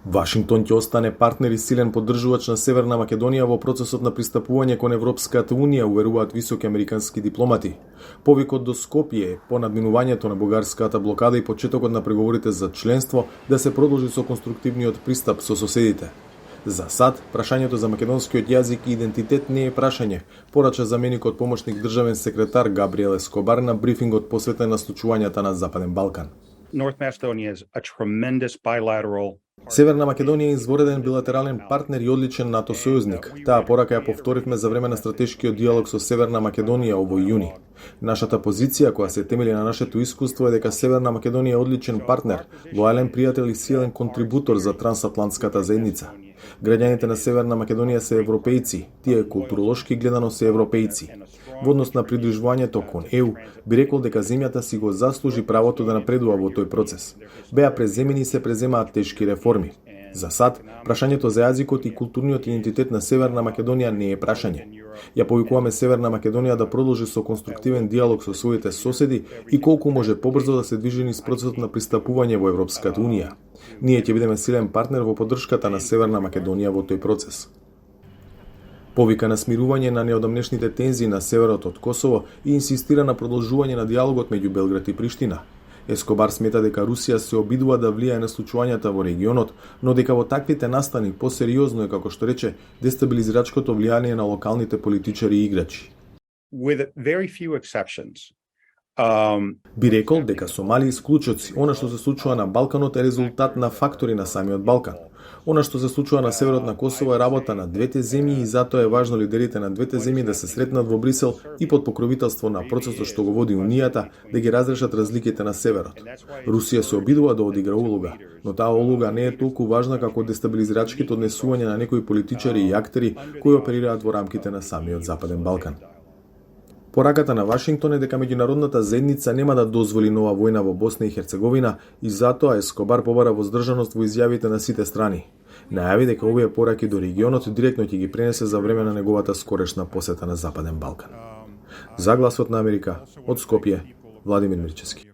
Вашингтон ќе остане партнер и силен поддржувач на Северна Македонија во процесот на пристапување кон Европската унија, уверуваат високи американски дипломати. Повикот до Скопје е по надминувањето на бугарската блокада и почетокот на преговорите за членство да се продолжи со конструктивниот пристап со соседите. За сад, прашањето за македонскиот јазик и идентитет не е прашање, порача заменикот помошник државен секретар Габриел Ескобар на брифингот посветен на случувањата на Западен Балкан. North Macedonia is a tremendous bilateral. Северна Македонија е извореден билатерален партнер и одличен НАТО сојузник. Таа порака ја повторивме за време на стратешкиот диалог со Северна Македонија овој јуни. Нашата позиција, која се темели на нашето искуство, е дека Северна Македонија е одличен партнер, лојален пријател и силен контрибутор за трансатлантската заедница. Граѓаните на Северна Македонија се европејци, тие културолошки гледано се европејци. Во однос на придружувањето кон ЕУ, би рекол дека земјата си го заслужи правото да напредува во тој процес. Беа преземени и се преземаат тешки реформи. За сад, прашањето за јазикот и културниот идентитет на Северна Македонија не е прашање. Ја повикуваме Северна Македонија да продолжи со конструктивен диалог со своите соседи и колку може побрзо да се движи низ процесот на пристапување во Европската унија. Ние ќе бидеме силен партнер во поддршката на Северна Македонија во тој процес. Повика на смирување на неодамнешните тензии на северот од Косово и инсистира на продолжување на диалогот меѓу Белград и Приштина. Ескобар смета дека Русија се обидува да влијае на случувањата во регионот, но дека во таквите настани посериозно е, како што рече, дестабилизирачкото влијание на локалните политичари и играчи. With very few exceptions. Би рекол дека со мали исклучоци, она што се случува на Балканот е резултат на фактори на самиот Балкан. Она што се случува на северот на Косово е работа на двете земји и затоа е важно лидерите на двете земји да се сретнат во Брисел и под покровителство на процесот што го води Унијата да ги разрешат разликите на северот. Русија се обидува да одигра улога, но таа улога не е толку важна како дестабилизирачките однесувања на некои политичари и актери кои оперираат во рамките на самиот Западен Балкан. Пораката на Вашингтон е дека меѓународната заедница нема да дозволи нова војна во Босна и Херцеговина и затоа Ескобар побара воздржаност во изјавите на сите страни. Најави дека овие пораки до регионот директно ќе ги пренесе за време на неговата скорешна посета на Западен Балкан. За Гласот на Америка, од Скопје, Владимир Мирчевски.